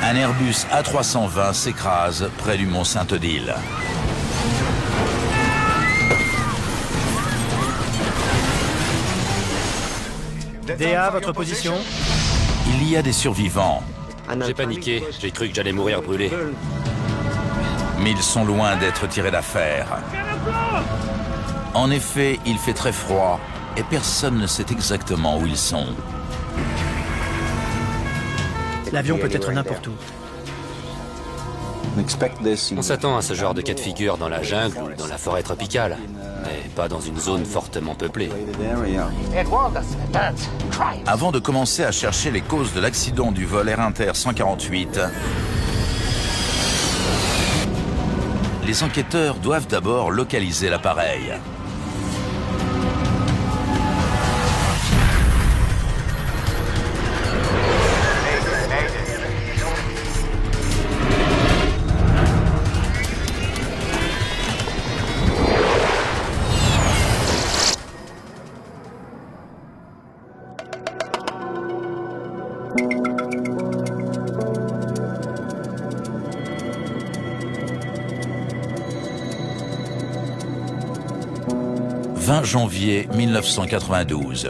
Un Airbus A320 s'écrase près du mont Sainte-Odile. DA, votre position? Il y a des survivants, J'ai paniqué, j'ai cru que j'allais mourir brûlé. mais ils sont loin d'être tirés d'affaire. En effet, il fait très froid et personne ne sait exactement où ils sont. L'avion peut être n'importe où. On s'attend à ce genre de cas de figure dans la jungle ou dans la forêt tropicale, mais pas dans une zone fortement peuplée. Avant de commencer à chercher les causes de l'accident du vol Air Inter 148, les enquêteurs doivent d'abord localiser l'appareil. « 20 janvier 1992.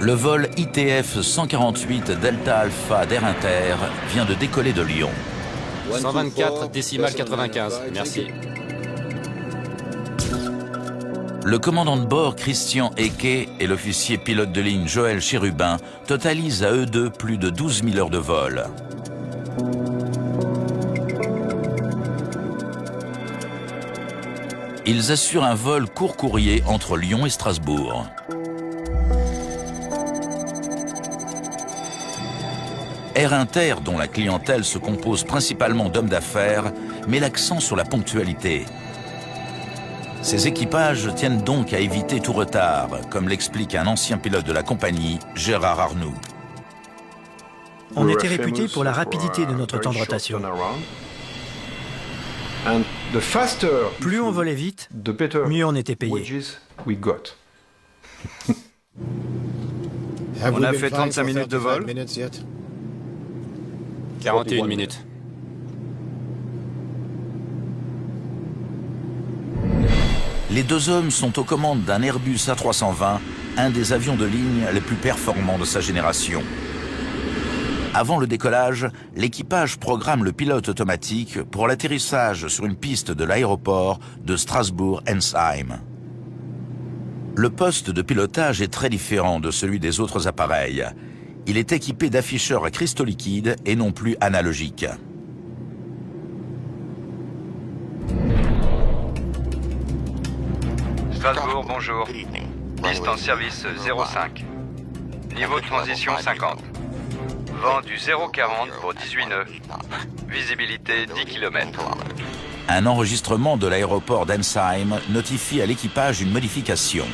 Le vol ITF 148 Delta Alpha d'Air Inter vient de décoller de Lyon. 124 décimales 95, merci. Le commandant de bord Christian Eke et l'officier pilote de ligne Joël Chérubin totalisent à eux deux plus de 12 000 heures de vol. Ils assurent un vol court-courrier entre Lyon et Strasbourg. Air Inter, dont la clientèle se compose principalement d'hommes d'affaires, met l'accent sur la ponctualité. Ces équipages tiennent donc à éviter tout retard, comme l'explique un ancien pilote de la compagnie, Gérard Arnoux. On était réputé pour la rapidité de notre temps de rotation. Plus on volait vite, mieux on était payé. On a fait 35 minutes de vol. 41 minutes. Les deux hommes sont aux commandes d'un Airbus A320, un des avions de ligne les plus performants de sa génération. Avant le décollage, l'équipage programme le pilote automatique pour l'atterrissage sur une piste de l'aéroport de Strasbourg-Ensheim. Le poste de pilotage est très différent de celui des autres appareils. Il est équipé d'afficheurs à cristaux liquides et non plus analogiques. Strasbourg, bonjour. Piste en service 05. Niveau de transition 50. Vent du 0,40 pour 18 nœuds. Visibilité 10 km. Un enregistrement de l'aéroport d'Ensheim notifie à l'équipage une modification.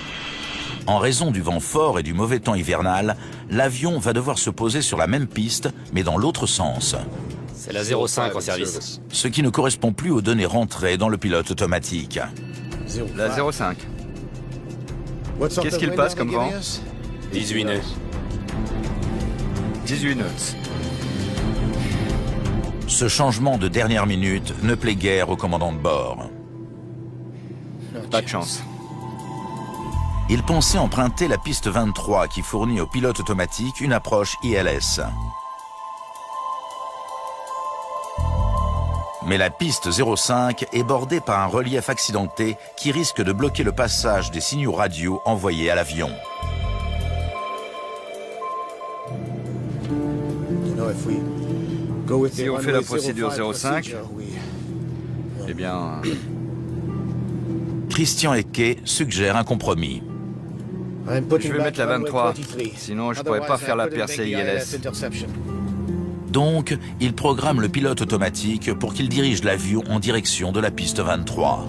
En raison du vent fort et du mauvais temps hivernal, l'avion va devoir se poser sur la même piste, mais dans l'autre sens. C'est la 05 en service. Ce qui ne correspond plus aux données rentrées dans le pilote automatique. La 05. Qu'est-ce qu'il passe comme vent? 18 nœuds. 18 nœuds. Ce changement de dernière minute ne plaît guère au commandant de bord. Pas de chance. Il pensait emprunter la piste 23 qui fournit au pilote automatique une approche ILS. Mais la piste 05 est bordée par un relief accidenté qui risque de bloquer le passage des signaux radio envoyés à l'avion. Si on fait la procédure 05, eh bien... Christian Eke suggère un compromis. Je vais mettre la 23, sinon je pourrais pas faire la percée ILS. Donc, il programme le pilote automatique pour qu'il dirige l'avion en direction de la piste 23.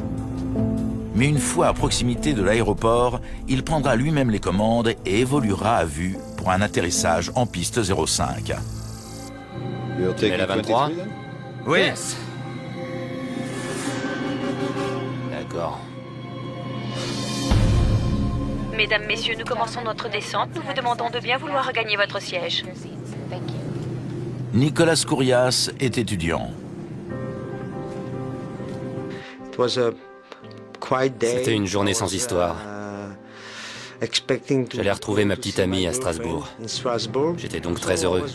Mais une fois à proximité de l'aéroport, il prendra lui-même les commandes et évoluera à vue pour un atterrissage en piste 05. Mais la 23? Oui. D'accord. Mes Mesdames, Messieurs, nous commençons notre descente. Nous vous demandons de bien vouloir regagner votre siège. Nicolas Kourias est étudiant. C'était une journée sans histoire. J'allais retrouver ma petite amie à Strasbourg. J'étais donc très heureux.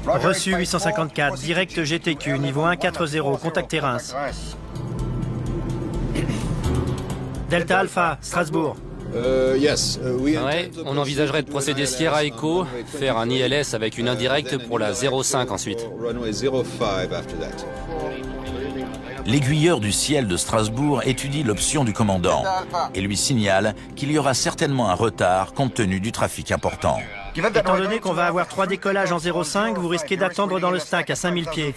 Reçu 854, direct GTQ, niveau 140, contactez Reims. Delta Alpha, Strasbourg. Ouais, on envisagerait de procéder Sierra Echo, faire un ILS avec une indirecte pour la 05 ensuite. L'aiguilleur du ciel de Strasbourg étudie l'option du commandant et lui signale qu'il y aura certainement un retard compte tenu du trafic important. Étant donné qu'on va avoir 3 décollages en 05, vous risquez d'attendre dans le stack à 5000 pieds.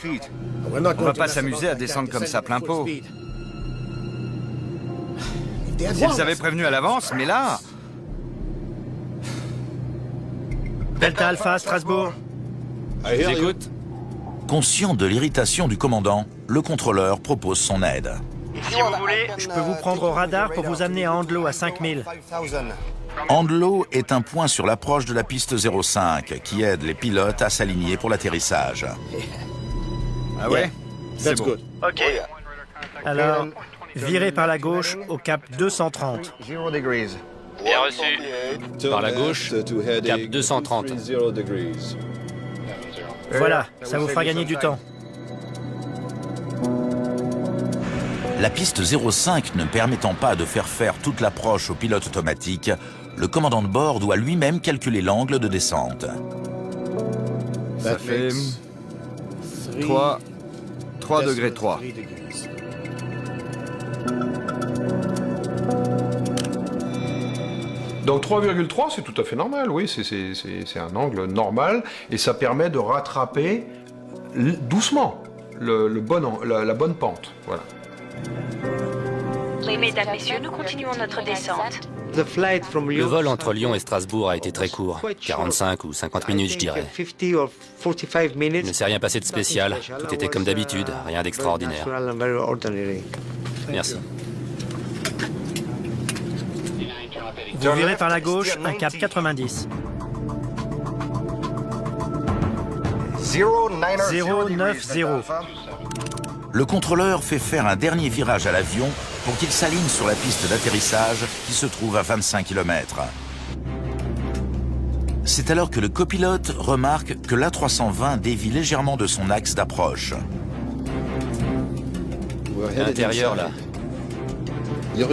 On va pas s'amuser à descendre comme ça plein pot. S'ils avaient prévenu à l'avance, mais là... Delta Alpha, Strasbourg. J'écoute. Conscient de l'irritation du commandant, le contrôleur propose son aide. Si vous voulez, Je peux vous prendre au radar pour vous amener à Andlo à 5000. Andlo est un point sur l'approche de la piste 05 qui aide les pilotes à s'aligner pour l'atterrissage. Ah ouais? C'est bon. ok. Alors, virez par la gauche au cap 230. Bien reçu. Par la gauche, cap 230. Voilà, ça vous fera gagner du temps. La piste 05 ne permettant pas de faire toute l'approche au pilote automatique, le commandant de bord doit lui-même calculer l'angle de descente. Ça fait... 3 degrés 3. Donc 3,3, c'est tout à fait normal, oui, c'est un angle normal, et ça permet de rattraper doucement la bonne pente, voilà. Mesdames, Messieurs, nous continuons notre descente. Le vol entre Lyon et Strasbourg a été très court, 45 ou 50 minutes je dirais. Il ne s'est rien passé de spécial, tout était comme d'habitude, rien d'extraordinaire. Merci. Vous virez par la gauche, un cap 90. 090. Le contrôleur fait faire un dernier virage à l'avion pour qu'il s'aligne sur la piste d'atterrissage qui se trouve à 25 km. C'est alors que le copilote remarque que l'A320 dévie légèrement de son axe d'approche. À l'intérieur là. Il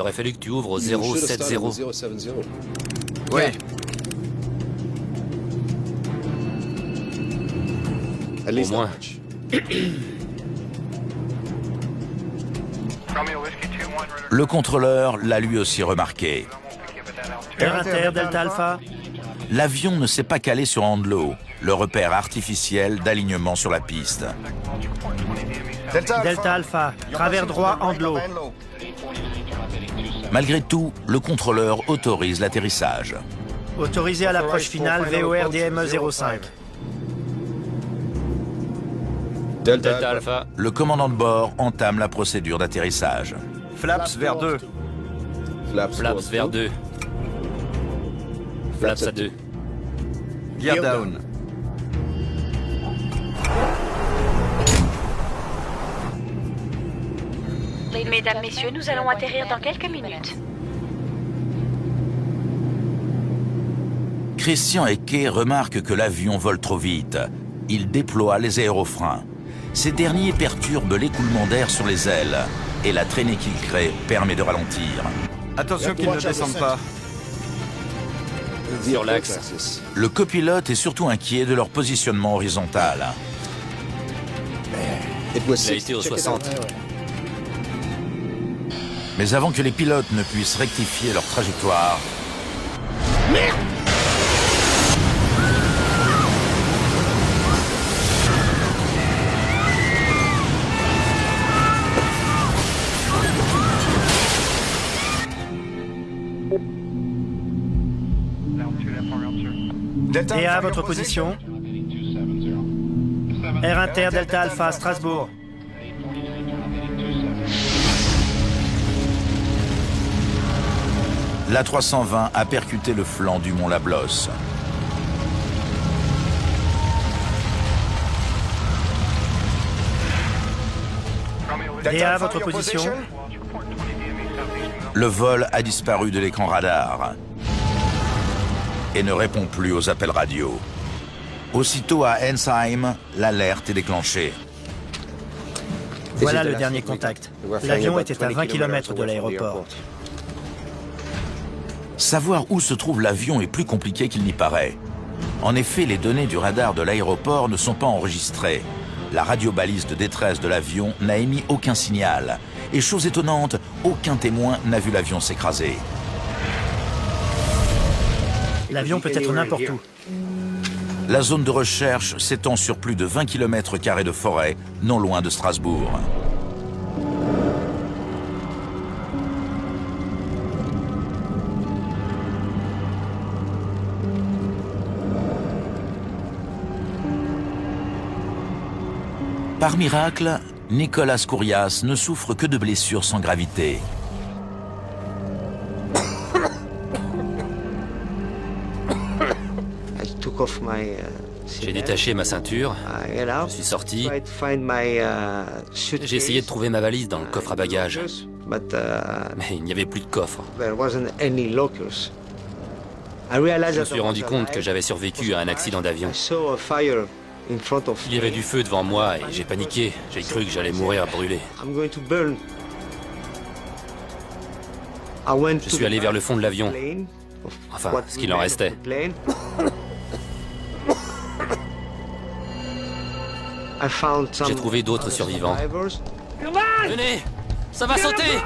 aurait fallu que tu ouvres au 070. Oui. Au moins. Le contrôleur l'a lui aussi remarqué. Air Inter, Delta Alpha. L'avion ne s'est pas calé sur Andlo, le repère artificiel d'alignement sur la piste. Delta Alpha, travers droit Andlo. Malgré tout, le contrôleur autorise l'atterrissage. Autorisé à l'approche finale, VOR DME 05. Delta Alpha. Le commandant de bord entame la procédure d'atterrissage. Flaps vers 2. Flaps vers 2. Flaps à 2. Gear down. Mesdames, Messieurs, nous allons atterrir dans quelques minutes. Christian Ecke remarque que l'avion vole trop vite. Il déploie les aérofreins. Ces derniers perturbent l'écoulement d'air sur les ailes et la traînée qu'ils créent permet de ralentir. Attention qu'ils ne descendent pas. Sur l'axe. Le copilote est surtout inquiet de leur positionnement horizontal. Il a été au 60. Mais avant que les pilotes ne puissent rectifier leur trajectoire... Et à votre position. Air Inter, Delta Alpha, Strasbourg. L'A320 a percuté le flanc du mont Lablos. Léa, votre position? Le vol a disparu de l'écran radar et ne répond plus aux appels radio. Aussitôt à Ensheim, l'alerte est déclenchée. Voilà le dernier contact. L'avion était à 20 km de l'aéroport. Savoir où se trouve l'avion est plus compliqué qu'il n'y paraît. En effet, les données du radar de l'aéroport ne sont pas enregistrées. La radiobalise de détresse de l'avion n'a émis aucun signal. Et chose étonnante, aucun témoin n'a vu l'avion s'écraser. L'avion peut être n'importe où. La zone de recherche s'étend sur plus de 20 km² de forêt, non loin de Strasbourg. Par miracle, Nicolas Kourias ne souffre que de blessures sans gravité. J'ai détaché ma ceinture, je suis sorti, j'ai essayé de trouver ma valise dans le coffre à bagages, mais il n'y avait plus de coffre. Je me suis rendu compte que j'avais survécu à un accident d'avion. Il y avait du feu devant moi et j'ai paniqué, j'ai cru que j'allais mourir brûlé. Je suis allé vers le fond de l'avion, enfin, ce qu'il en restait. J'ai trouvé d'autres survivants. Venez, ça va sauter!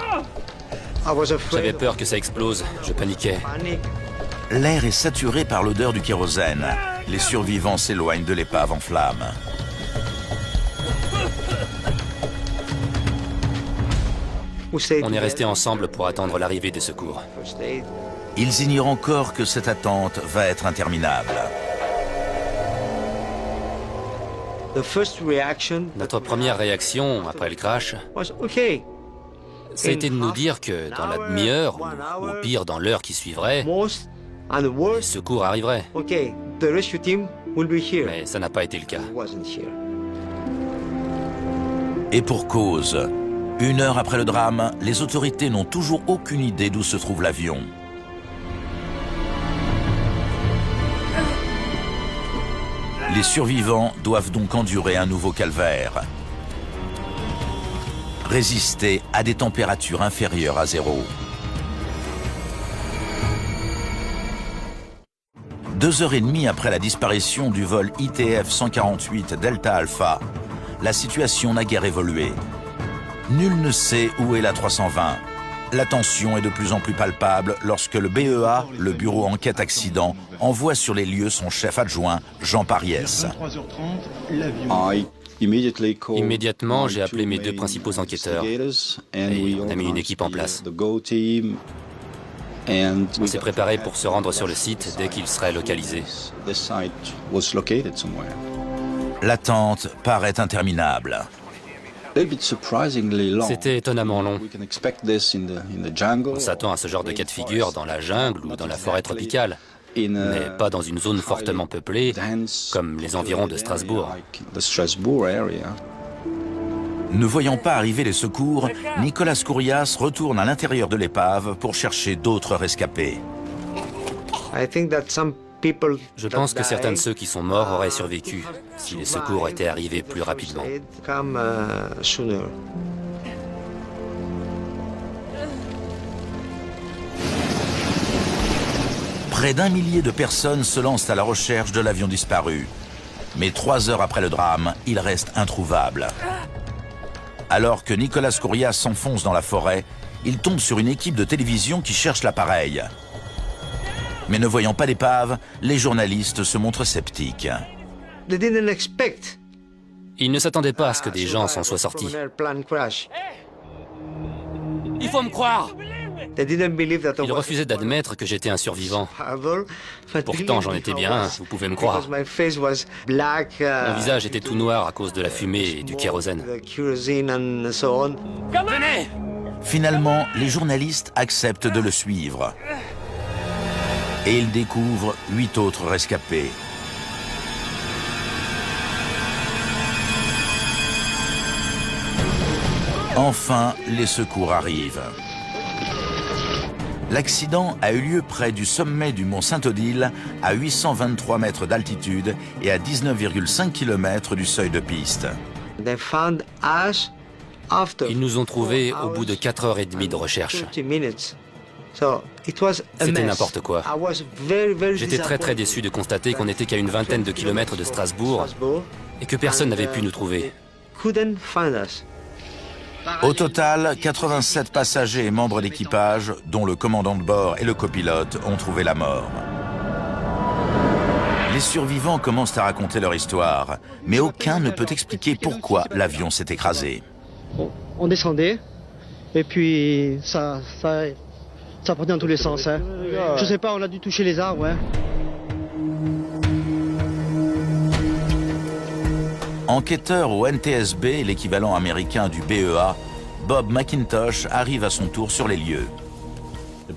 J'avais peur que ça explose, je paniquais. L'air est saturé par l'odeur du kérosène. Les survivants s'éloignent de l'épave en flammes. On est restés ensemble pour attendre l'arrivée des secours. Ils ignorent encore que cette attente va être interminable. Notre première réaction après le crash, ça a été de nous dire que dans la demi-heure, ou au pire dans l'heure qui suivrait, les secours arriveraient. Mais ça n'a pas été le cas. Et pour cause, 1 heure après le drame, les autorités n'ont toujours aucune idée d'où se trouve l'avion. Les survivants doivent donc endurer un nouveau calvaire. Résister à des températures inférieures à 0. 2h30 après la disparition du vol ITF 148 Delta Alpha, la situation n'a guère évolué. Nul ne sait où est l'A320. La tension est de plus en plus palpable lorsque le BEA, le Bureau Enquête Accident, envoie sur les lieux son chef adjoint, Jean Pariès. Immédiatement, j'ai appelé mes 2 principaux enquêteurs et on a mis une équipe en place. On s'est préparé pour se rendre sur le site dès qu'il serait localisé. L'attente paraît interminable. C'était étonnamment long. On s'attend à ce genre de cas de figure dans la jungle ou dans la forêt tropicale, mais pas dans une zone fortement peuplée comme les environs de Strasbourg. Ne voyant pas arriver les secours, Nicolas Kourias retourne à l'intérieur de l'épave pour chercher d'autres rescapés. Je pense que certains de ceux qui sont morts auraient survécu si les secours étaient arrivés plus rapidement. Près d'1 millier de personnes se lancent à la recherche de l'avion disparu. Mais 3 heures après le drame, il reste introuvable. Alors que Nicolas Kourias s'enfonce dans la forêt, il tombe sur une équipe de télévision qui cherche l'appareil. Mais ne voyant pas d'épave, les journalistes se montrent sceptiques. Ils ne s'attendaient pas à ce que des gens s'en soient sortis. Il faut me croire! Ils refusaient d'admettre que j'étais un survivant. Pourtant, j'en étais bien un, vous pouvez me croire. Mon visage était tout noir à cause de la fumée et du kérosène. Venez! Finalement, les journalistes acceptent de le suivre. Et il découvre 8 autres rescapés. Enfin, les secours arrivent. L'accident a eu lieu près du sommet du mont Saint-Odile, à 823 mètres d'altitude et à 19,5 km du seuil de piste. Ils nous ont trouvés au bout de 4h30 de recherche. C'était n'importe quoi. J'étais très déçu de constater qu'on n'était qu'à une vingtaine de kilomètres de Strasbourg et que personne n'avait pu nous trouver. Au total, 87 passagers et membres d'équipage, dont le commandant de bord et le copilote, ont trouvé la mort. Les survivants commencent à raconter leur histoire, mais aucun ne peut expliquer pourquoi l'avion s'est écrasé. On descendait, et puis ça partait dans tous les sens. Hein. Je sais pas, on a dû toucher les arbres. Hein. Enquêteur au NTSB, l'équivalent américain du BEA, Bob McIntosh arrive à son tour sur les lieux.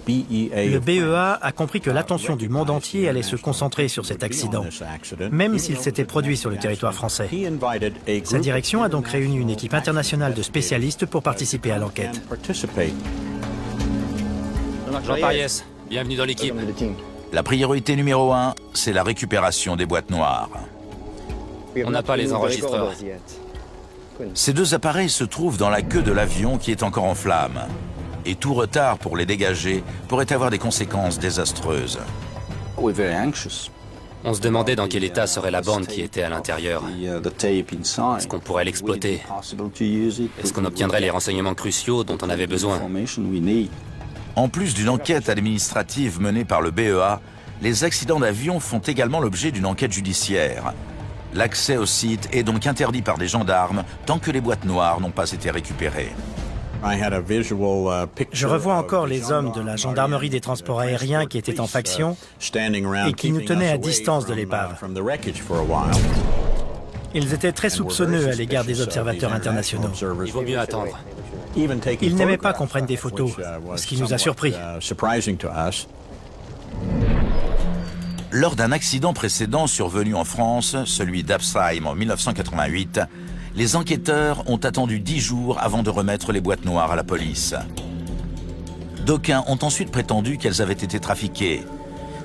Le BEA a compris que l'attention du monde entier allait se concentrer sur cet accident, même s'il s'était produit sur le territoire français. Sa direction a donc réuni une équipe internationale de spécialistes pour participer à l'enquête. Jean Pariès, bienvenue dans l'équipe. La priorité numéro 1, c'est la récupération des boîtes noires. On n'a pas les enregistreurs. Ces 2 appareils se trouvent dans la queue de l'avion qui est encore en flammes. Et tout retard pour les dégager pourrait avoir des conséquences désastreuses. On se demandait dans quel état serait la bande qui était à l'intérieur. Est-ce qu'on pourrait l'exploiter? Est-ce qu'on obtiendrait les renseignements cruciaux dont on avait besoin? En plus d'une enquête administrative menée par le BEA, les accidents d'avion font également l'objet d'une enquête judiciaire. L'accès au site est donc interdit par des gendarmes tant que les boîtes noires n'ont pas été récupérées. Je revois encore les hommes de la gendarmerie des transports aériens qui étaient en faction et qui nous tenaient à distance de l'épave. Ils étaient très soupçonneux à l'égard des observateurs internationaux. Il vaut mieux attendre. Ils n'aimaient pas qu'on prenne des photos, ce qui nous a surpris. Lors d'un accident précédent survenu en France, celui d'Apsheim en 1988, les enquêteurs ont attendu 10 jours avant de remettre les boîtes noires à la police. D'aucuns ont ensuite prétendu qu'elles avaient été trafiquées.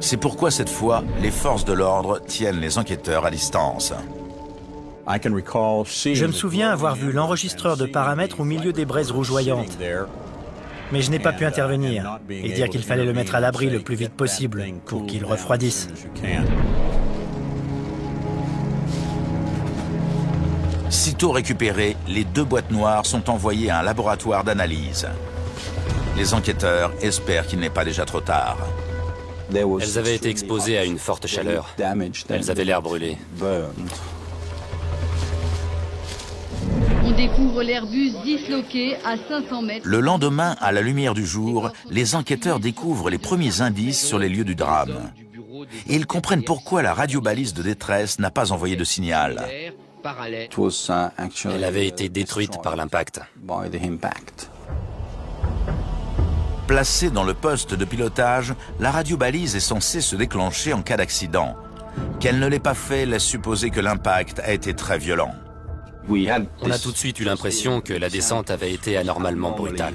C'est pourquoi cette fois, les forces de l'ordre tiennent les enquêteurs à distance. Je me souviens avoir vu l'enregistreur de paramètres au milieu des braises rougeoyantes. Mais je n'ai pas pu intervenir et dire qu'il fallait le mettre à l'abri le plus vite possible pour qu'il refroidisse. Sitôt récupérées, les 2 boîtes noires sont envoyées à un laboratoire d'analyse. Les enquêteurs espèrent qu'il n'est pas déjà trop tard. Elles avaient été exposées à une forte chaleur. Elles avaient l'air brûlées. On découvre l'Airbus disloqué à 500 mètres. Le lendemain, à la lumière du jour, les enquêteurs découvrent les premiers indices sur les lieux du drame. Et ils comprennent pourquoi la radiobalise de détresse n'a pas envoyé de signal. Elle avait été détruite par l'impact. Placée dans le poste de pilotage, la radiobalise est censée se déclencher en cas d'accident. Qu'elle ne l'ait pas fait laisse supposer que l'impact a été très violent. On a tout de suite eu l'impression que la descente avait été anormalement brutale.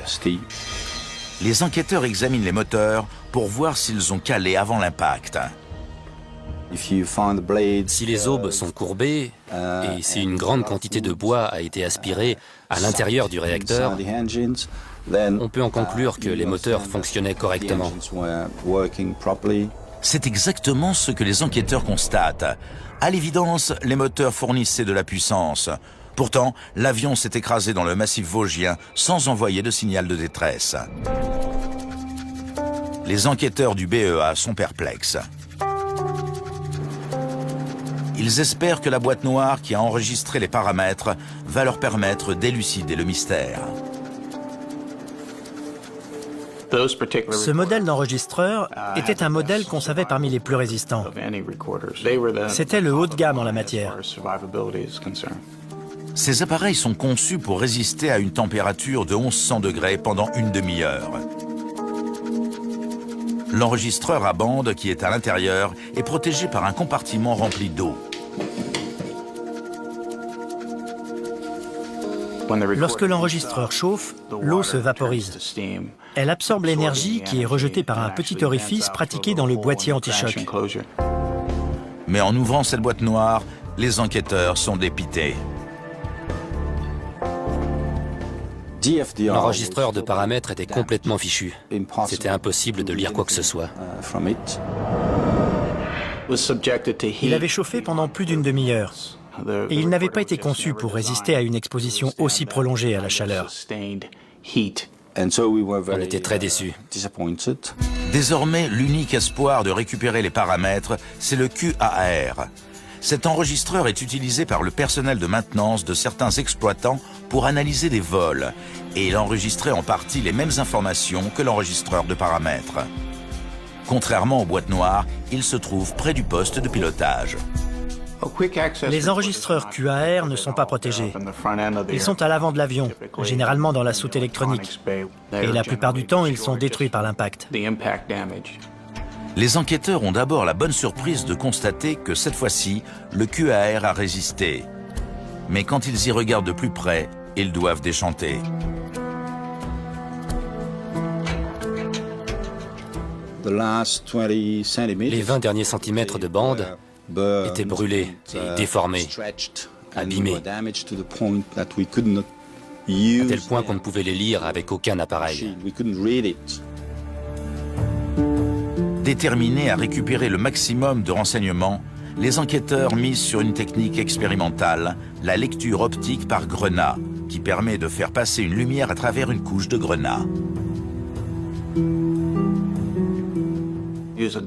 Les enquêteurs examinent les moteurs pour voir s'ils ont calé avant l'impact. Si les aubes sont courbées et si une grande quantité de bois a été aspirée à l'intérieur du réacteur, on peut en conclure que les moteurs fonctionnaient correctement. C'est exactement ce que les enquêteurs constatent. À l'évidence, les moteurs fournissaient de la puissance. Pourtant, l'avion s'est écrasé dans le massif vosgien sans envoyer de signal de détresse. Les enquêteurs du BEA sont perplexes. Ils espèrent que la boîte noire qui a enregistré les paramètres va leur permettre d'élucider le mystère. Ce modèle d'enregistreur était un modèle qu'on savait parmi les plus résistants. C'était le haut de gamme en la matière. Ces appareils sont conçus pour résister à une température de 1100 degrés pendant une demi-heure. L'enregistreur à bande qui est à l'intérieur est protégé par un compartiment rempli d'eau. Lorsque l'enregistreur chauffe, l'eau se vaporise. Elle absorbe l'énergie qui est rejetée par un petit orifice pratiqué dans le boîtier anti-choc. Mais en ouvrant cette boîte noire, les enquêteurs sont dépités. L'enregistreur de paramètres était complètement fichu. C'était impossible de lire quoi que ce soit. Il avait chauffé pendant plus d'une demi-heure. Et il n'avait pas été conçu pour résister à une exposition aussi prolongée à la chaleur. On était très déçus. Désormais, l'unique espoir de récupérer les paramètres, c'est le QAR. Cet enregistreur est utilisé par le personnel de maintenance de certains exploitants pour analyser des vols. Et il enregistrait en partie les mêmes informations que l'enregistreur de paramètres. Contrairement aux boîtes noires, il se trouve près du poste de pilotage. Les enregistreurs QAR ne sont pas protégés. Ils sont à l'avant de l'avion, généralement dans la soute électronique. Et la plupart du temps, ils sont détruits par l'impact. Les enquêteurs ont d'abord la bonne surprise de constater que cette fois-ci, le QAR a résisté. Mais quand ils y regardent de plus près, ils doivent déchanter. Les 20 derniers centimètres de bande étaient brûlés et déformés, abîmés, à tel point qu'on ne pouvait les lire avec aucun appareil. Déterminés à récupérer le maximum de renseignements, les enquêteurs misent sur une technique expérimentale, la lecture optique par grenat, qui permet de faire passer une lumière à travers une couche de grenat.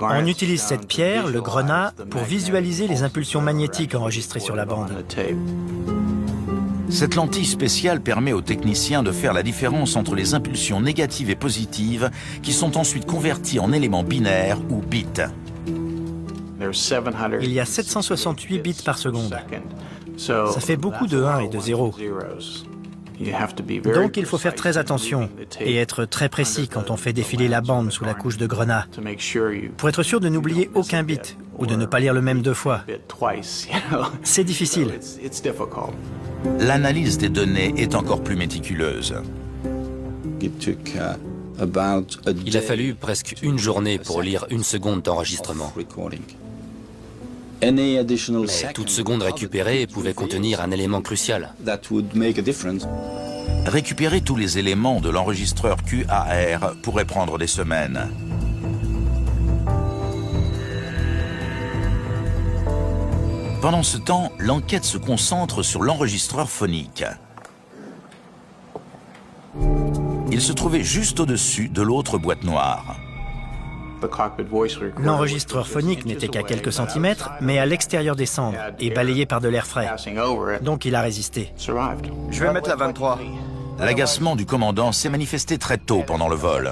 On utilise cette pierre, le grenat, pour visualiser les impulsions magnétiques enregistrées sur la bande. Cette lentille spéciale permet aux techniciens de faire la différence entre les impulsions négatives et positives qui sont ensuite converties en éléments binaires ou bits. Il y a 768 bits par seconde. Ça fait beaucoup de 1 et de 0. Donc il faut faire très attention et être très précis quand on fait défiler la bande sous la couche de grenat, pour être sûr de n'oublier aucun bit ou de ne pas lire le même deux fois. C'est difficile. L'analyse des données est encore plus méticuleuse. Il a fallu presque une journée pour lire une seconde d'enregistrement. Mais toute seconde récupérée pouvait contenir un élément crucial. Récupérer tous les éléments de l'enregistreur QAR pourrait prendre des semaines. Pendant ce temps, l'enquête se concentre sur l'enregistreur phonique. Il se trouvait juste au-dessus de l'autre boîte noire. L'enregistreur phonique n'était qu'à quelques centimètres, mais à l'extérieur des cendres et balayé par de l'air frais. Donc il a résisté. Je vais mettre la 23. L'agacement du commandant s'est manifesté très tôt pendant le vol.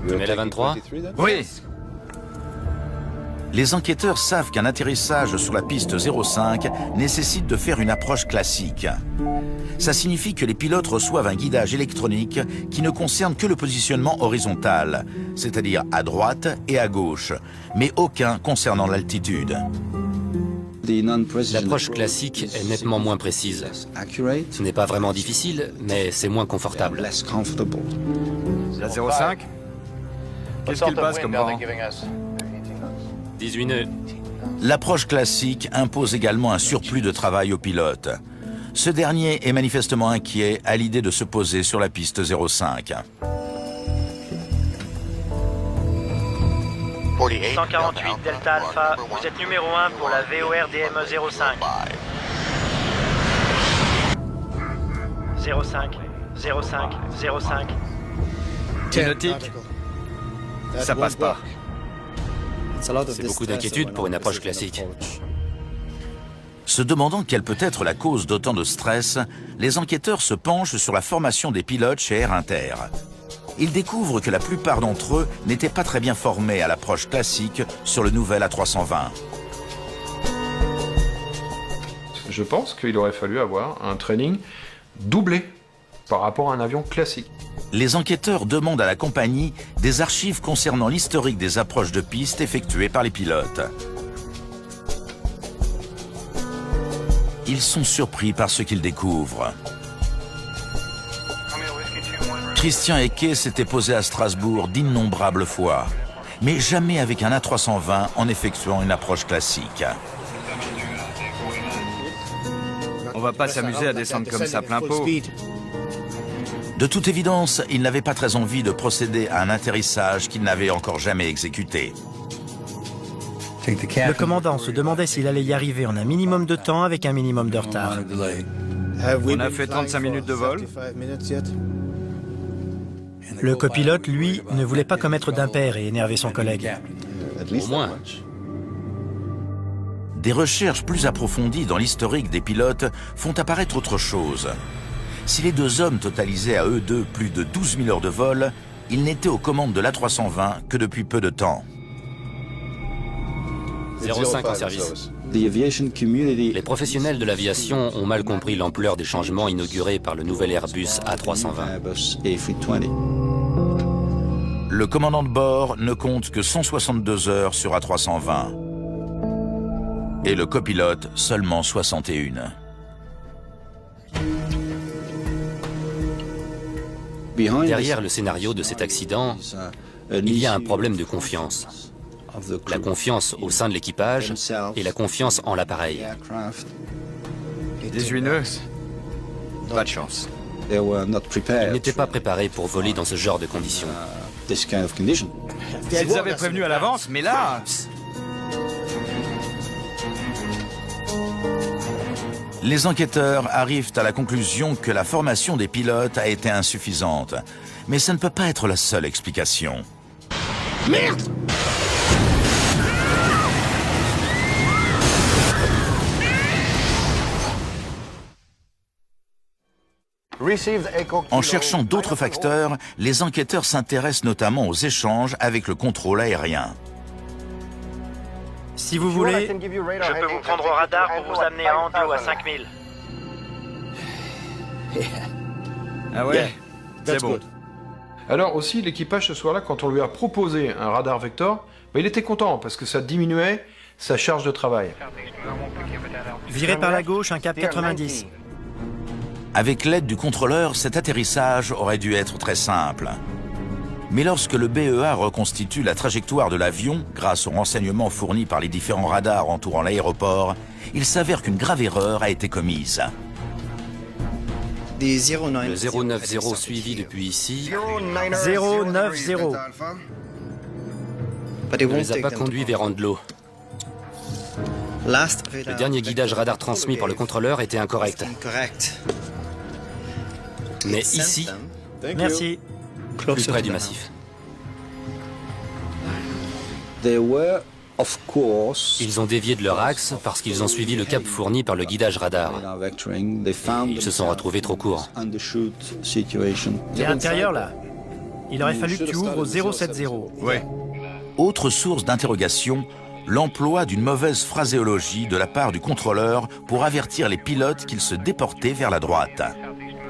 Tu mets la 23 ? Oui. Les enquêteurs savent qu'un atterrissage sur la piste 05 nécessite de faire une approche classique. Ça signifie que les pilotes reçoivent un guidage électronique qui ne concerne que le positionnement horizontal, c'est-à-dire à droite et à gauche, mais aucun concernant l'altitude. L'approche classique est nettement moins précise. Ce n'est pas vraiment difficile, mais c'est moins confortable. La 05 ? Qu'est-ce qu'il passe comme vent ? 18 nœuds. L'approche classique impose également un surplus de travail au pilote. Ce dernier est manifestement inquiet à l'idée de se poser sur la piste 05. 148 Delta Alpha, vous êtes numéro 1 pour la VOR DME 05. 05, 05, 05. Nautique. Ça passe pas. C'est beaucoup d'inquiétude pour une approche classique. Se demandant quelle peut être la cause d'autant de stress, les enquêteurs se penchent sur la formation des pilotes chez Air Inter. Ils découvrent que la plupart d'entre eux n'étaient pas très bien formés à l'approche classique sur le nouvel A320. Je pense qu'il aurait fallu avoir un training doublé par rapport à un avion classique. Les enquêteurs demandent à la compagnie des archives concernant l'historique des approches de piste effectuées par les pilotes. Ils sont surpris par ce qu'ils découvrent. Christian Ecke s'était posé à Strasbourg d'innombrables fois, mais jamais avec un A320 en effectuant une approche classique. On va pas s'amuser à descendre comme ça plein pot. De toute évidence, il n'avait pas très envie de procéder à un atterrissage qu'il n'avait encore jamais exécuté. Le commandant se demandait s'il allait y arriver en un minimum de temps avec un minimum de retard. On a fait 35 minutes de vol. Le copilote, lui, ne voulait pas commettre d'impair et énerver son collègue. Au moins. Des recherches plus approfondies dans l'historique des pilotes font apparaître autre chose. Si les deux hommes totalisaient à eux deux plus de 12 000 heures de vol, ils n'étaient aux commandes de l'A320 que depuis peu de temps. 05 en service. Les professionnels de l'aviation ont mal compris l'ampleur des changements inaugurés par le nouvel Airbus A320. Le commandant de bord ne compte que 162 heures sur A320 et le copilote seulement 61. Derrière le scénario de cet accident, il y a un problème de confiance. La confiance au sein de l'équipage et la confiance en l'appareil. 18 nœuds. Pas de chance. Ils n'étaient pas préparés pour voler dans ce genre de conditions. S'ils avaient prévenu à l'avance, mais là... Les enquêteurs arrivent à la conclusion que la formation des pilotes a été insuffisante. Mais ça ne peut pas être la seule explication. Merde! En cherchant d'autres facteurs, les enquêteurs s'intéressent notamment aux échanges avec le contrôle aérien. Si vous voulez, je peux vous prendre au radar pour vous amener à Andlo à 5000. Ah ouais, c'est bon. Alors aussi, l'équipage ce soir-là, quand on lui a proposé un radar Vector, il était content parce que ça diminuait sa charge de travail. Virez par la gauche un cap 90. Avec l'aide du contrôleur, cet atterrissage aurait dû être très simple. Mais lorsque le BEA reconstitue la trajectoire de l'avion, grâce aux renseignements fournis par les différents radars entourant l'aéroport, il s'avère qu'une grave erreur a été commise. Le 090 suivi depuis ici 090. ne les a pas conduits vers Andlo. Le dernier guidage radar transmis par le contrôleur était incorrect. Mais ici, merci. Plus près du massif. Ils ont dévié de leur axe parce qu'ils ont suivi le cap fourni par le guidage radar. Ils se sont retrouvés trop courts. T'es à l'intérieur là. Il aurait fallu que tu ouvres au 070. Ouais. Autre source d'interrogation, l'emploi d'une mauvaise phraséologie de la part du contrôleur pour avertir les pilotes qu'ils se déportaient vers la droite.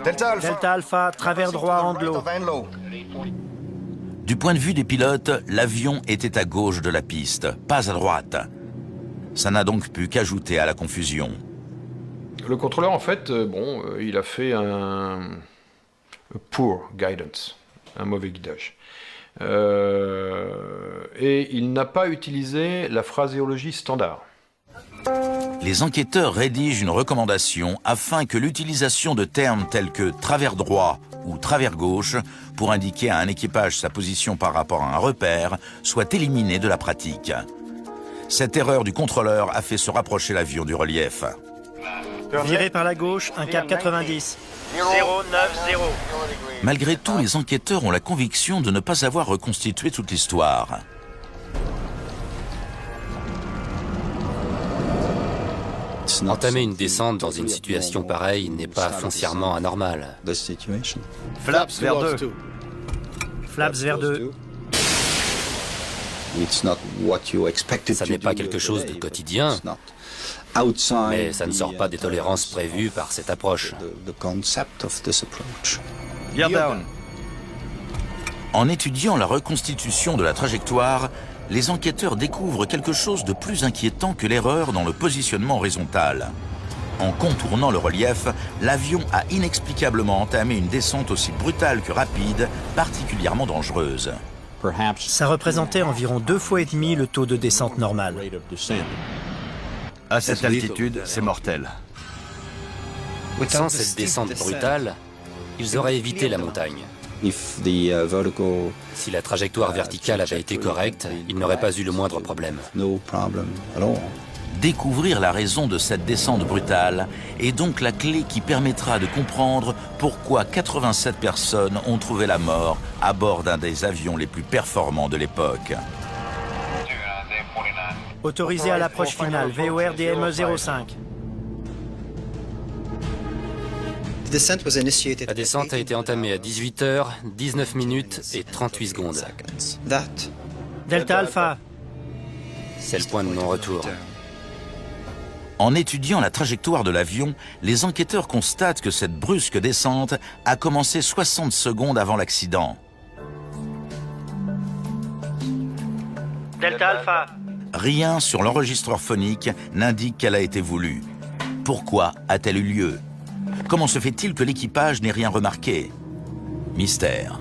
Delta Alpha, travers droit Andlo. Du point de vue des pilotes, l'avion était à gauche de la piste, pas à droite. Ça n'a donc pu qu'ajouter à la confusion. Le contrôleur, en fait, il a fait un poor guidance, un mauvais guidage. Et il n'a pas utilisé la phraséologie standard. Les enquêteurs rédigent une recommandation afin que l'utilisation de termes tels que travers droit ou travers gauche pour indiquer à un équipage sa position par rapport à un repère soit éliminée de la pratique. Cette erreur du contrôleur a fait se rapprocher l'avion du relief. Virez par la gauche un cap 90. 090. Malgré tout, les enquêteurs ont la conviction de ne pas avoir reconstitué toute l'histoire. Entamer une descente dans une situation pareille n'est pas foncièrement anormal. Flaps vers 2. Flaps vers 2. Ça n'est pas quelque chose de quotidien, mais ça ne sort pas des tolérances prévues par cette approche. Gear down. En étudiant la reconstitution de la trajectoire, les enquêteurs découvrent quelque chose de plus inquiétant que l'erreur dans le positionnement horizontal. En contournant le relief, l'avion a inexplicablement entamé une descente aussi brutale que rapide, particulièrement dangereuse. Ça représentait environ 2,5 fois le taux de descente normal. À cette altitude, c'est mortel. Sans cette descente brutale, ils auraient évité la montagne. Si la trajectoire verticale avait été correcte, ils n'auraient pas eu le moindre problème. Découvrir la raison de cette descente brutale est donc la clé qui permettra de comprendre pourquoi 87 personnes ont trouvé la mort à bord d'un des avions les plus performants de l'époque. Autorisé à l'approche finale, VOR DME 05. La descente a été entamée à 18h, 19 minutes et 38 secondes. Delta Alpha. C'est le point de non-retour. En étudiant la trajectoire de l'avion, les enquêteurs constatent que cette brusque descente a commencé 60 secondes avant l'accident. Delta Alpha. Rien sur l'enregistreur phonique n'indique qu'elle a été voulue. Pourquoi a-t-elle eu lieu? Comment se fait-il que l'équipage n'ait rien remarqué? Mystère.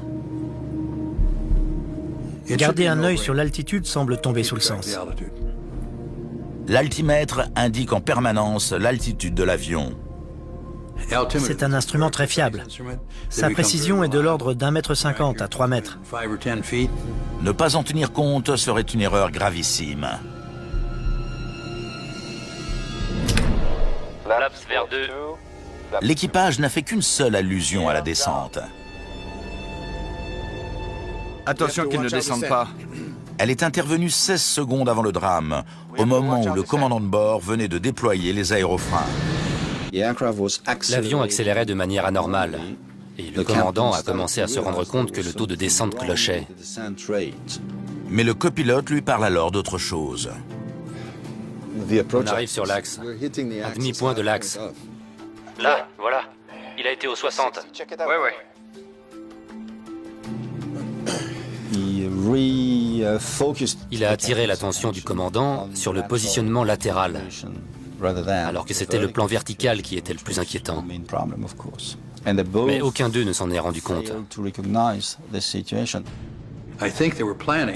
Garder un œil sur l'altitude semble tomber sous le sens. L'altimètre indique en permanence l'altitude de l'avion. C'est un instrument très fiable. Sa précision est de l'ordre d'1,50 m à 3 mètres. Ne pas en tenir compte serait une erreur gravissime. Flaps vers 2. L'équipage n'a fait qu'une seule allusion à la descente. Attention qu'ils ne descendent pas. Elle est intervenue 16 secondes avant le drame, au moment où le commandant de bord venait de déployer les aérofreins. L'avion accélérait de manière anormale et le commandant a commencé à se rendre compte que le taux de descente clochait. Mais le copilote lui parle alors d'autre chose. On arrive sur l'axe, un demi-point de l'axe. Là, voilà, il a été au 60. Ouais. Il a attiré l'attention du commandant sur le positionnement latéral, alors que c'était le plan vertical qui était le plus inquiétant. Mais aucun d'eux ne s'en est rendu compte.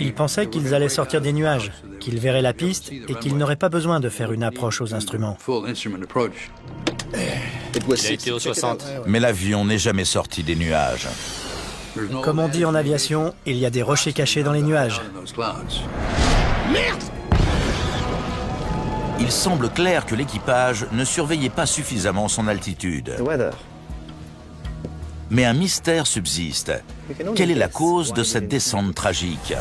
Ils pensaient qu'ils allaient sortir des nuages, qu'ils verraient la piste et qu'ils n'auraient pas besoin de faire une approche aux instruments. Il a été au 60. Mais l'avion n'est jamais sorti des nuages. Comme on dit en aviation, il y a des rochers cachés dans les nuages. Il semble clair que l'équipage ne surveillait pas suffisamment son altitude. Mais un mystère subsiste. Quelle est la cause de cette descente tragique?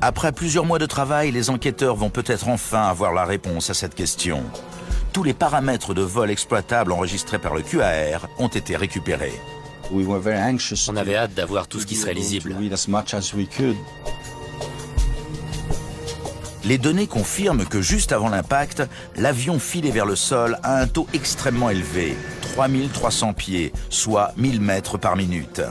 Après plusieurs mois de travail, les enquêteurs vont peut-être enfin avoir la réponse à cette question. Tous les paramètres de vol exploitables enregistrés par le QAR ont été récupérés. On avait hâte d'avoir tout ce qui serait lisible. Les données confirment que juste avant l'impact, l'avion filait vers le sol à un taux extrêmement élevé, 3300 pieds, soit 1000 mètres par minute.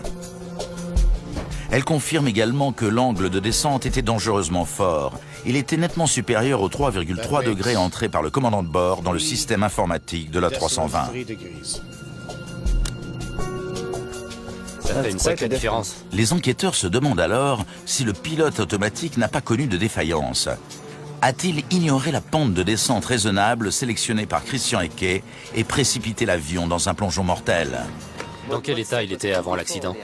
Elle confirme également que l'angle de descente était dangereusement fort. Il était nettement supérieur aux 3,3 degrés entrés par le commandant de bord dans le système informatique de la 320. Ça fait une sacrée différence. Les enquêteurs se demandent alors si le pilote automatique n'a pas connu de défaillance. A-t-il ignoré la pente de descente raisonnable sélectionnée par Christian Ecke et précipité l'avion dans un plongeon mortel? Dans quel état il était avant l'accident?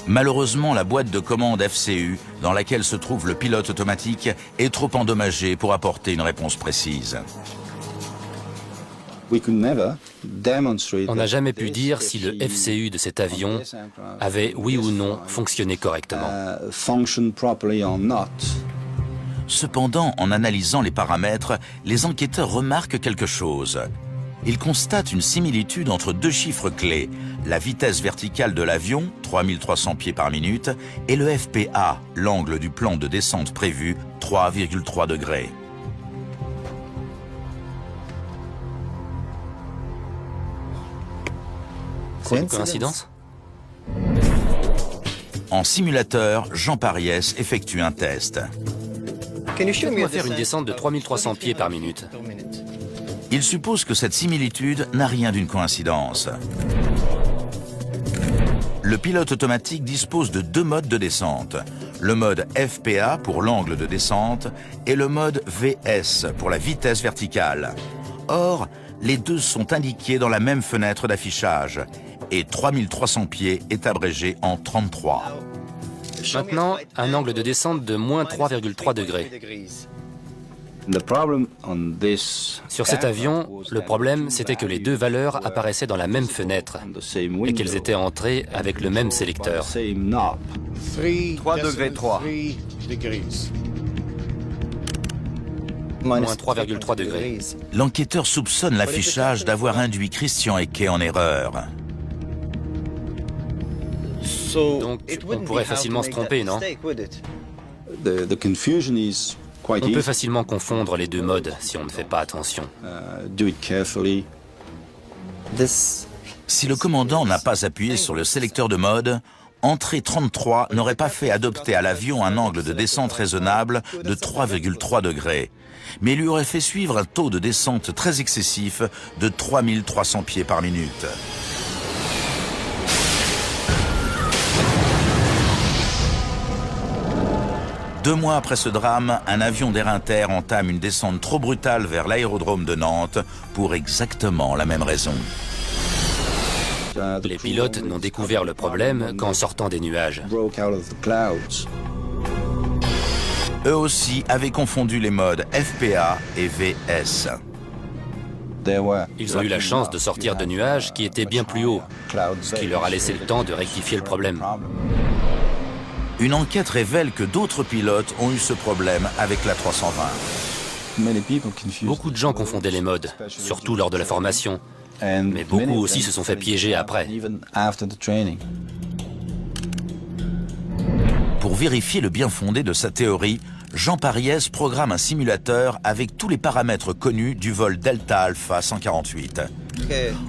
Malheureusement, la boîte de commande FCU, dans laquelle se trouve le pilote automatique, est trop endommagée pour apporter une réponse précise. On n'a jamais pu dire si le FCU de cet avion avait, oui ou non, fonctionné correctement. Cependant, en analysant les paramètres, les enquêteurs remarquent quelque chose. il constate une similitude entre deux chiffres clés, la vitesse verticale de l'avion, 3300 pieds par minute, et le FPA, l'angle du plan de descente prévu, 3,3 degrés. C'est une coïncidence? En simulateur, Jean Pariès effectue un test. Faites-moi faire une descente de 3300 pieds par minute. Il suppose que cette similitude n'a rien d'une coïncidence. Le pilote automatique dispose de deux modes de descente. Le mode FPA pour l'angle de descente et le mode VS pour la vitesse verticale. Or, les deux sont indiqués dans la même fenêtre d'affichage et 3300 pieds est abrégé en 33. Maintenant, un angle de descente de moins 3,3 degrés. Sur cet avion, le problème, c'était que les deux valeurs apparaissaient dans la même fenêtre et qu'elles étaient entrées avec le même sélecteur. 3 degrés 3. Moins 3,3 degrés. L'enquêteur soupçonne l'affichage d'avoir induit Christian Ecke en erreur. Donc, on pourrait facilement se tromper, non? On peut facilement confondre les deux modes si on ne fait pas attention. Si le commandant n'a pas appuyé sur le sélecteur de mode, entrée 33 n'aurait pas fait adopter à l'avion un angle de descente raisonnable de 3,3 degrés, mais lui aurait fait suivre un taux de descente très excessif de 3300 pieds par minute. Deux mois après ce drame, un avion d'Air Inter entame une descente trop brutale vers l'aérodrome de Nantes pour exactement la même raison. Les pilotes n'ont découvert le problème qu'en sortant des nuages. Eux aussi avaient confondu les modes FPA et VS. Ils ont eu la chance de sortir de nuages qui étaient bien plus hauts, ce qui leur a laissé le temps de rectifier le problème. Une enquête révèle que d'autres pilotes ont eu ce problème avec la 320. Beaucoup de gens confondaient les modes, surtout lors de la formation, mais beaucoup aussi se sont fait piéger après. Pour vérifier le bien fondé de sa théorie, Jean Pariès programme un simulateur avec tous les paramètres connus du vol Delta Alpha 148.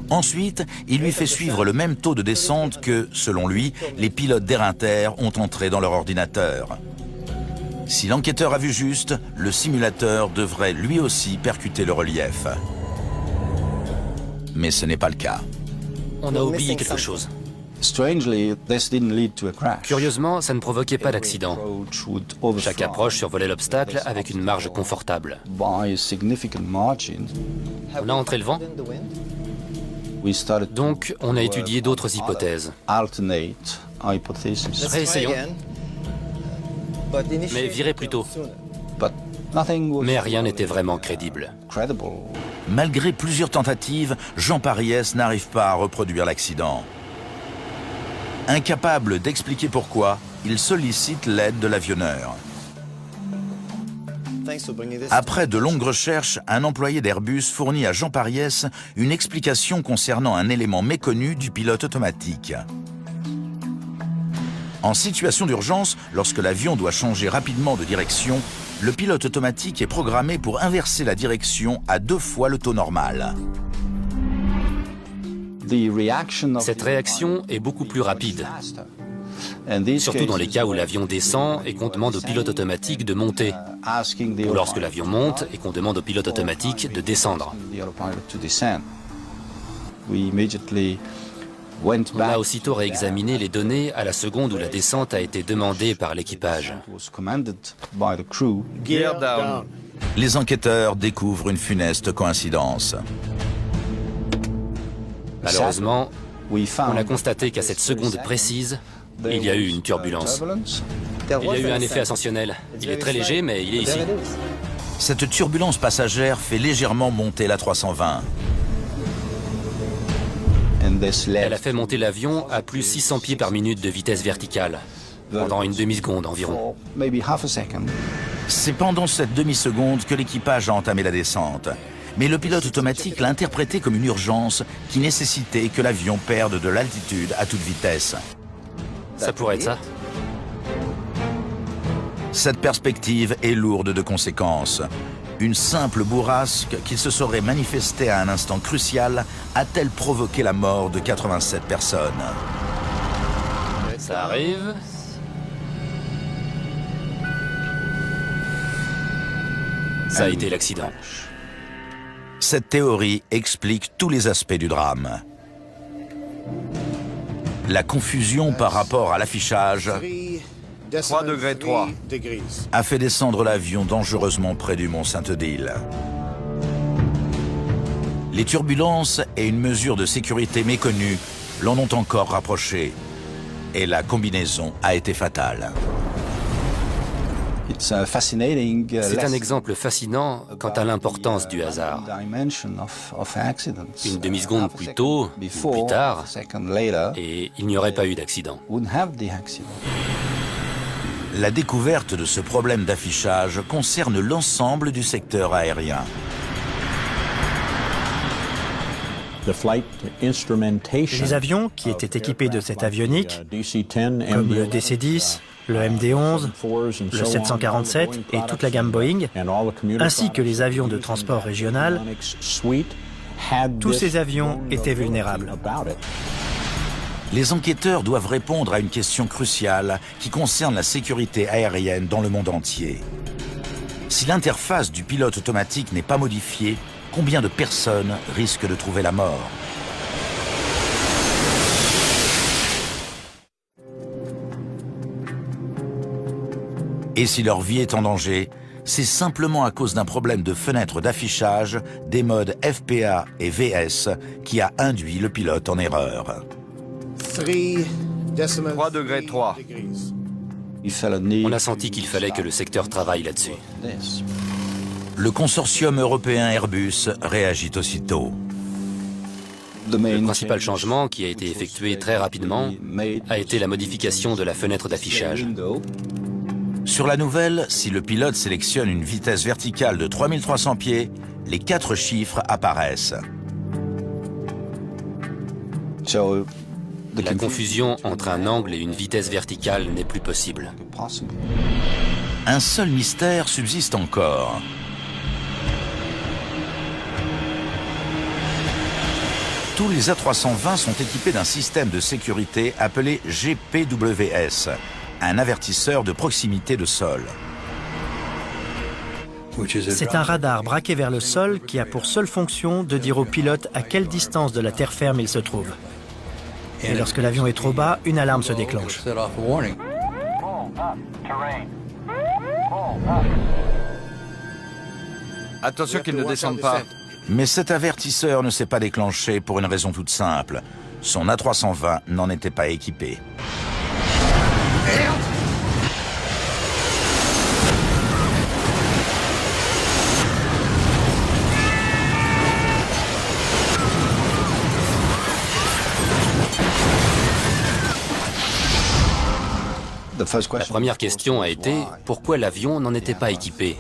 Ensuite, il lui fait suivre le même taux de descente que, selon lui, les pilotes d'Air Inter ont entré dans leur ordinateur. Si l'enquêteur a vu juste, le simulateur devrait lui aussi percuter le relief. Mais ce n'est pas le cas. On a oublié quelque chose. Curieusement, ça ne provoquait pas d'accident. Chaque approche survolait l'obstacle avec une marge confortable. On a entré le vent. Donc, on a étudié d'autres hypothèses. Réessayons. Mais virez plus tôt. Mais rien n'était vraiment crédible. Malgré plusieurs tentatives, Jean Pariès n'arrive pas à reproduire l'accident. Incapable d'expliquer pourquoi, il sollicite l'aide de l'avionneur. Après de longues recherches, un employé d'Airbus fournit à Jean Pariès une explication concernant un élément méconnu du pilote automatique. En situation d'urgence, lorsque l'avion doit changer rapidement de direction, le pilote automatique est programmé pour inverser la direction à 2 fois le taux normal. Cette réaction est beaucoup plus rapide, surtout dans les cas où l'avion descend et qu'on demande au pilote automatique de monter, ou lorsque l'avion monte et qu'on demande au pilote automatique de descendre. On a aussitôt réexaminé les données à la seconde où la descente a été demandée par l'équipage. Gear down. Les enquêteurs découvrent une funeste coïncidence. Malheureusement, on a constaté qu'à cette seconde précise, il y a eu une turbulence. Il y a eu un effet ascensionnel. Il est très léger, mais il est ici. Cette turbulence passagère fait légèrement monter la 320. Elle a fait monter l'avion à plus 600 pieds par minute de vitesse verticale, pendant une demi-seconde environ. C'est pendant cette demi-seconde que l'équipage a entamé la descente. Mais le pilote automatique l'a interprété comme une urgence qui nécessitait que l'avion perde de l'altitude à toute vitesse. Ça pourrait être ça. Cette perspective est lourde de conséquences. Une simple bourrasque qui se serait manifestée à un instant crucial a-t-elle provoqué la mort de 87 personnes? Ça arrive. Ça a été l'accident. Cette théorie explique tous les aspects du drame. La confusion par rapport à l'affichage 3 degrés 3. a fait descendre l'avion dangereusement près du mont Sainte-Odile. Les turbulences et une mesure de sécurité méconnue l'en ont encore rapproché. Et la combinaison a été fatale. C'est un exemple fascinant quant à l'importance du hasard. Une demi-seconde plus tôt, ou plus tard, et il n'y aurait pas eu d'accident. La découverte de ce problème d'affichage concerne l'ensemble du secteur aérien. Les avions qui étaient équipés de cette avionique, comme le DC-10, le MD-11, le 747 et toute la gamme Boeing, ainsi que les avions de transport régional, tous ces avions étaient vulnérables. Les enquêteurs doivent répondre à une question cruciale qui concerne la sécurité aérienne dans le monde entier. Si l'interface du pilote automatique n'est pas modifiée, combien de personnes risquent de trouver la mort? Et si leur vie est en danger, c'est simplement à cause d'un problème de fenêtre d'affichage des modes FPA et VS qui a induit le pilote en erreur. 3 degrés 3. On a senti qu'il fallait que le secteur travaille là-dessus. Le consortium européen Airbus réagit aussitôt. Le principal changement, qui a été effectué très rapidement, a été la modification de la fenêtre d'affichage. Sur la nouvelle, si le pilote sélectionne une vitesse verticale de 3300 pieds, les 4 chiffres apparaissent. La confusion entre un angle et une vitesse verticale n'est plus possible. Un seul mystère subsiste encore. Tous les A320 sont équipés d'un système de sécurité appelé GPWS, un avertisseur de proximité de sol. C'est un radar braqué vers le sol qui a pour seule fonction de dire au pilote à quelle distance de la terre ferme il se trouve. Et lorsque l'avion est trop bas, une alarme se déclenche. Attention qu'il ne descende pas. Mais cet avertisseur ne s'est pas déclenché pour une raison toute simple. Son A320 n'en était pas équipé. La première question a été pourquoi l'avion n'en était pas équipé.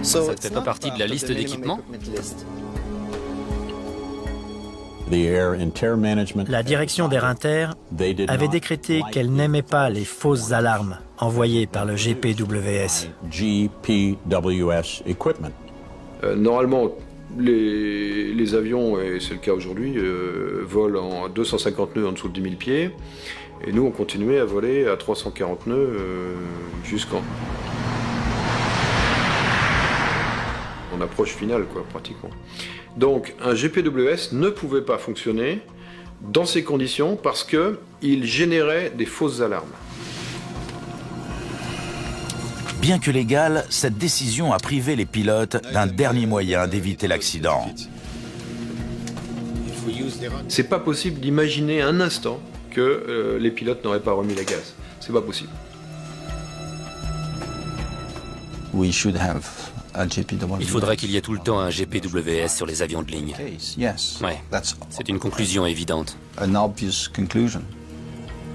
Ça ne fait pas partie de la liste d'équipements? La direction d'Air Inter avait décrété qu'elle n'aimait pas les fausses alarmes envoyées par le GPWS. Normalement, les avions, et c'est le cas aujourd'hui, volent en 250 nœuds en dessous de 10 000 pieds. Et nous, on continuait à voler à 340 nœuds jusqu'en approche finale, quoi, pratiquement. Donc, un GPWS ne pouvait pas fonctionner dans ces conditions parce qu'il générait des fausses alarmes. Bien que légale, cette décision a privé les pilotes d'un dernier moyen d'éviter l'accident. C'est pas possible d'imaginer un instant que les pilotes n'auraient pas remis la gaz. C'est pas possible. Il faudrait qu'il y ait tout le temps un GPWS sur les avions de ligne. Ouais, c'est une conclusion évidente.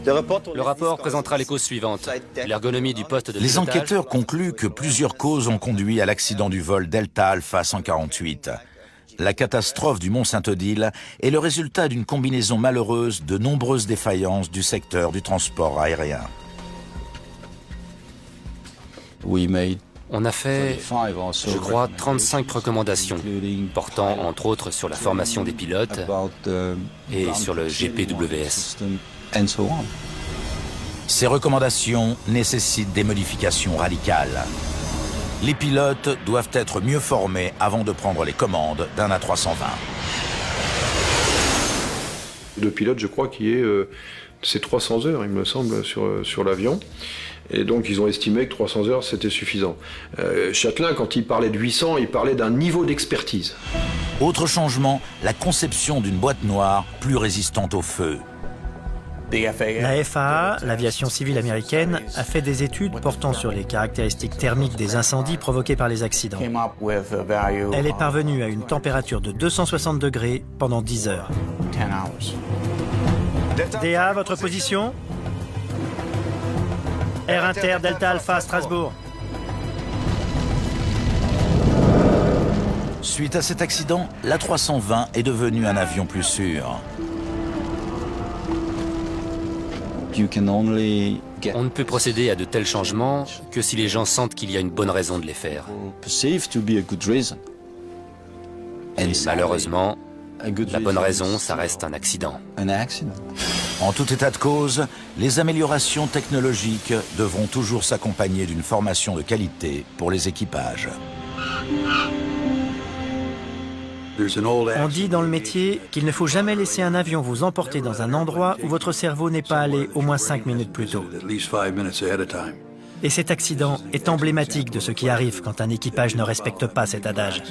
Le rapport présentera les causes suivantes. L'ergonomie du poste de Les pilotage. enquêteurs concluent que plusieurs causes ont conduit à l'accident du vol Delta Alpha 148. La catastrophe du Mont Saint-Odile est le résultat d'une combinaison malheureuse de nombreuses défaillances du secteur du transport aérien. On a fait, je crois, 35 recommandations, portant entre autres sur la formation des pilotes et sur le GPWS. Ces recommandations nécessitent des modifications radicales. Les pilotes doivent être mieux formés avant de prendre les commandes d'un A320. Le pilote, je crois, qui est c'est 300 heures, il me semble, sur l'avion. Et donc, ils ont estimé que 300 heures, c'était suffisant. Chatelain, quand il parlait de 800, il parlait d'un niveau d'expertise. Autre changement, la conception d'une boîte noire plus résistante au feu. La FAA, l'aviation civile américaine, a fait des études portant sur les caractéristiques thermiques des incendies provoqués par les accidents. Elle est parvenue à une température de 260 degrés pendant 10 heures. DA, votre position? Air Inter, Delta Alpha, Strasbourg. Suite à cet accident, l'A320 est devenu un avion plus sûr. On ne peut procéder à de tels changements que si les gens sentent qu'il y a une bonne raison de les faire. Et malheureusement, la bonne raison, ça reste un accident. En tout état de cause, les améliorations technologiques devront toujours s'accompagner d'une formation de qualité pour les équipages. On dit dans le métier qu'il ne faut jamais laisser un avion vous emporter dans un endroit où votre cerveau n'est pas allé au moins 5 minutes plus tôt. Et cet accident est emblématique de ce qui arrive quand un équipage ne respecte pas cet adage.